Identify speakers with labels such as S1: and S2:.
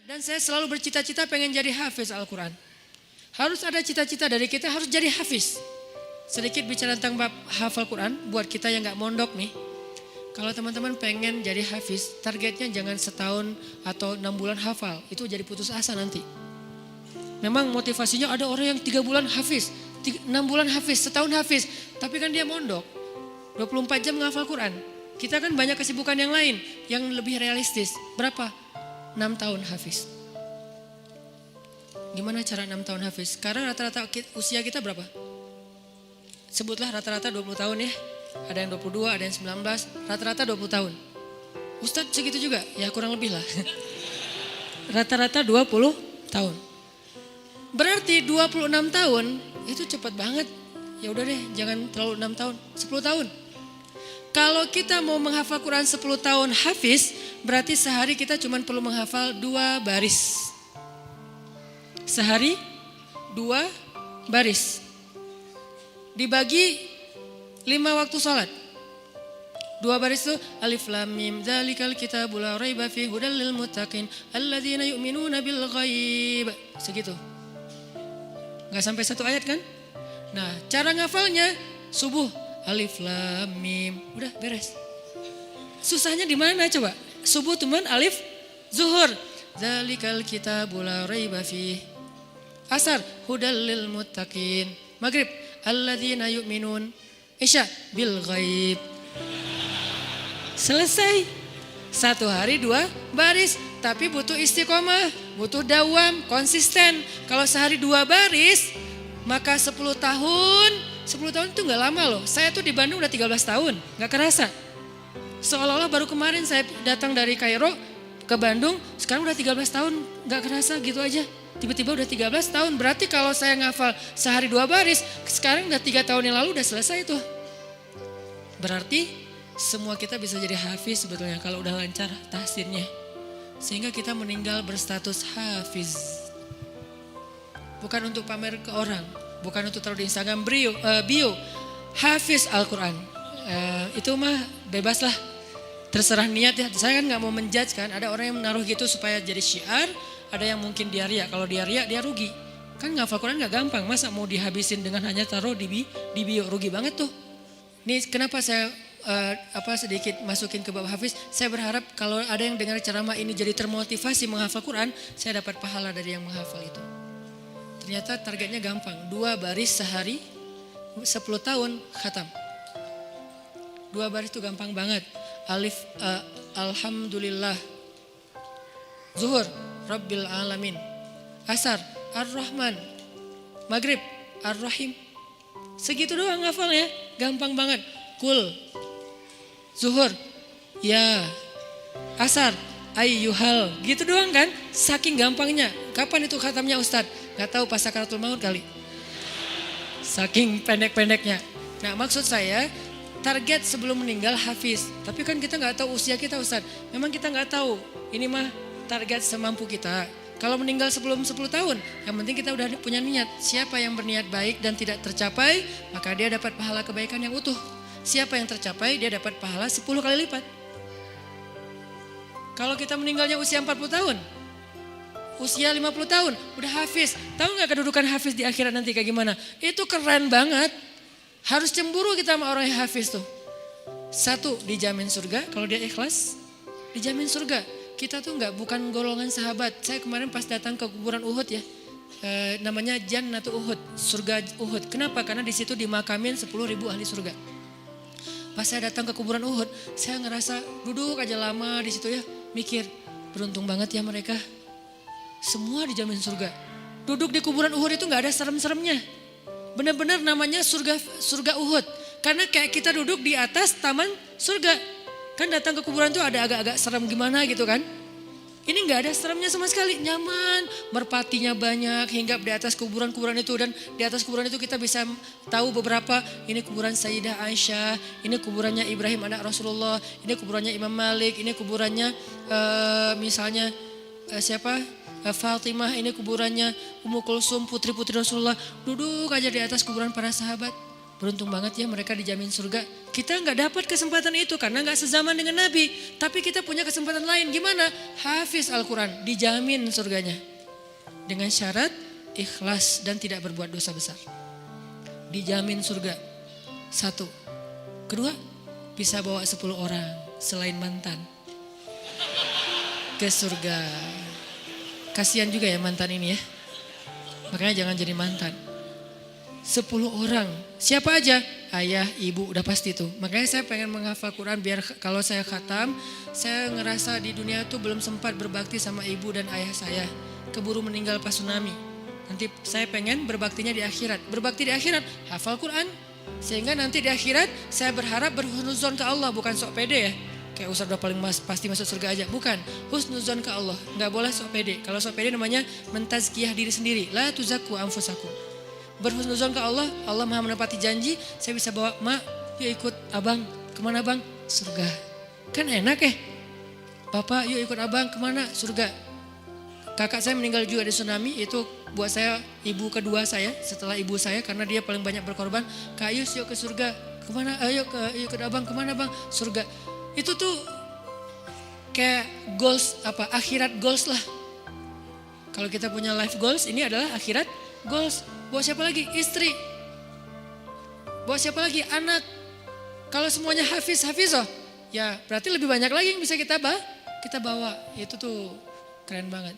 S1: Dan saya selalu bercita-cita pengen jadi hafiz Al-Quran. Harus ada cita-cita dari kita harus jadi hafiz. Sedikit bicara tentang bab hafal Quran buat kita yang gak mondok nih. Kalau teman-teman pengen jadi hafiz, targetnya jangan setahun atau 6 bulan hafal. Itu jadi putus asa nanti. Memang motivasinya ada orang yang 3 bulan hafiz, 6 bulan hafiz, setahun hafiz. Tapi kan dia mondok, 24 jam menghafal Quran. Kita kan banyak kesibukan yang lain, yang lebih realistis. Berapa? 6 tahun hafiz. Gimana cara 6 tahun hafiz? Sekarang rata-rata usia kita berapa? Sebutlah rata-rata 20 tahun ya. Ada yang 22, ada yang 19, rata-rata 20 tahun. Ustadz segitu juga? Ya kurang lebih lah. Rata-rata 20 tahun. Berarti 26 tahun itu cepat banget. Ya udah deh, jangan terlalu 6 tahun, 10 tahun. Kalau kita mau menghafal Quran 10 tahun hafiz, berarti sehari kita cuma perlu menghafal 2 baris. Sehari 2 baris. Dibagi 5 waktu sholat. 2 baris itu alif lam mim dzalikal kitabul la raiba fihi hudal lil muttaqin alladzina yu'minuna bil ghaib. Segitu. Enggak sampai 1 ayat kan? Nah, cara ngafalnya subuh alif lam mim, udah beres. Susahnya di mana coba? Subuh teman alif, zuhur dzalikal kitabul la raiba fihi. Asar hudal lil muttaqin. Maghrib alladzina yu'minun. Isya bil ghaib. Selesai. 1 hari 2 baris. Tapi butuh istiqomah, butuh dawam, konsisten. Kalau sehari 2 baris, maka 10 tahun. 10 tahun itu gak lama loh. Saya tuh di Bandung udah 13 tahun, gak kerasa. Seolah-olah baru kemarin saya datang dari Kairo ke Bandung, sekarang udah 13 tahun, gak kerasa gitu aja. Tiba-tiba udah 13 tahun, berarti kalau saya ngafal sehari 2 baris, sekarang udah 3 tahun yang lalu udah selesai tuh. Berarti semua kita bisa jadi hafiz sebetulnya kalau udah lancar tahsinnya. Sehingga kita meninggal berstatus hafiz. Bukan untuk pamer ke orang, bukan untuk taruh di Instagram bio, hafiz Al-Quran. Itu mah bebas lah, terserah niat ya. Saya kan gak mau menjudge kan, ada orang yang menaruh gitu supaya jadi syiar. Ada yang mungkin dia riak, kalau dia riak dia rugi. Kan ngafal Quran gak gampang, masa mau dihabisin dengan hanya taruh di bio, rugi banget tuh. Ini kenapa saya sedikit masukin ke bab hafiz. Saya berharap kalau ada yang dengar ceramah ini jadi termotivasi menghafal Quran, saya dapat pahala dari yang menghafal itu. Ternyata targetnya gampang, 2 baris sehari, 10 tahun khatam. 2 baris itu gampang banget. Alif, alhamdulillah. Zuhur, Rabbil alamin. Asar, Ar-Rahman. Maghrib, Ar-Rahim. Segitu doang ngafalnya, gampang banget. Kul, Zuhur, ya. Asar, ayyuhal. Gitu doang kan, saking gampangnya. Kapan itu khatamnya Ustadz? Gak tahu pas sakaratul maut kali. Saking pendek-pendeknya. Nah maksud saya, target sebelum meninggal hafiz. Tapi kan kita gak tahu usia kita Ustadz. Memang kita gak tahu, ini mah target semampu kita. Kalau meninggal sebelum 10 tahun, yang penting kita udah punya niat. Siapa yang berniat baik dan tidak tercapai, maka dia dapat pahala kebaikan yang utuh. Siapa yang tercapai, dia dapat pahala 10 kali lipat. Kalau kita meninggalnya usia 40 tahun, usia 50 tahun, udah hafiz. Tahu gak kedudukan hafiz di akhirat nanti kayak gimana? Itu keren banget. Harus cemburu kita sama orang yang hafiz tuh. 1, dijamin surga, kalau dia ikhlas, dijamin surga. Kita tuh bukan golongan sahabat. Saya kemarin pas datang ke kuburan Uhud ya, namanya Jannatul Uhud, surga Uhud. Kenapa? Karena di situ dimakamin 10.000 ahli surga. Pas saya datang ke kuburan Uhud, saya ngerasa duduk aja lama di situ ya, mikir beruntung banget ya mereka. Semua dijamin surga. Duduk di kuburan Uhud itu nggak ada serem-seremnya. Benar-benar namanya surga Uhud. Karena kayak kita duduk di atas taman surga. Kan datang ke kuburan tuh ada agak-agak serem gimana gitu kan. Ini gak ada seremnya sama sekali, nyaman. Merpatinya banyak hingga di atas kuburan-kuburan itu. Dan di atas kuburan itu kita bisa tahu beberapa. Ini kuburan Sayyidah Aisyah, ini kuburannya Ibrahim anak Rasulullah, ini kuburannya Imam Malik, ini kuburannya misalnya Fatimah, ini kuburannya Ummu Kulsum, putri-putri Rasulullah. Duduk aja di atas kuburan para sahabat. Beruntung banget ya mereka dijamin surga. Kita nggak dapat kesempatan itu karena nggak sezaman dengan Nabi. Tapi kita punya kesempatan lain. Gimana? Hafiz Al-Quran, dijamin surganya. Dengan syarat ikhlas dan tidak berbuat dosa besar. Dijamin surga. 1. Kedua, bisa bawa 10 orang selain mantan ke surga. Kasihan juga ya mantan ini ya. Makanya jangan jadi mantan. 10 orang. Siapa aja? Ayah, ibu, udah pasti tuh. Makanya saya pengen menghafal Quran biar kalau saya khatam, saya ngerasa di dunia tuh belum sempat berbakti sama ibu dan ayah saya. Keburu meninggal pas tsunami. Nanti saya pengen berbaktinya di akhirat. Berbakti di akhirat, hafal Quran. Sehingga nanti di akhirat saya berharap berhusnuzon ke Allah, bukan sok pede ya. Kayak Ustaz udah paling pasti masuk surga aja. Bukan, husnuzon ke Allah. Nggak boleh sok pede. Kalau sok pede namanya mentazkiyah diri sendiri. La tuzakku anfusakum. Berhusnuzon ke Allah, Allah maha menepati janji, saya bisa bawa mak, yuk ikut abang, kemana bang? Surga. Kan enak ya, bapak yuk ikut abang kemana? Surga. Kakak saya meninggal juga di tsunami, itu buat saya ibu kedua saya setelah ibu saya karena dia paling banyak berkorban. Kak Yus yuk ke surga, kemana? Ayo ikut abang, kemana bang? Surga. Itu tuh kayak goals akhirat goals lah. Kalau kita punya life goals, ini adalah akhirat goals. Buat siapa lagi? Istri. Buat siapa lagi? Anak. Kalau semuanya hafizoh, ya berarti lebih banyak lagi yang bisa kita bawa. Itu tuh keren banget.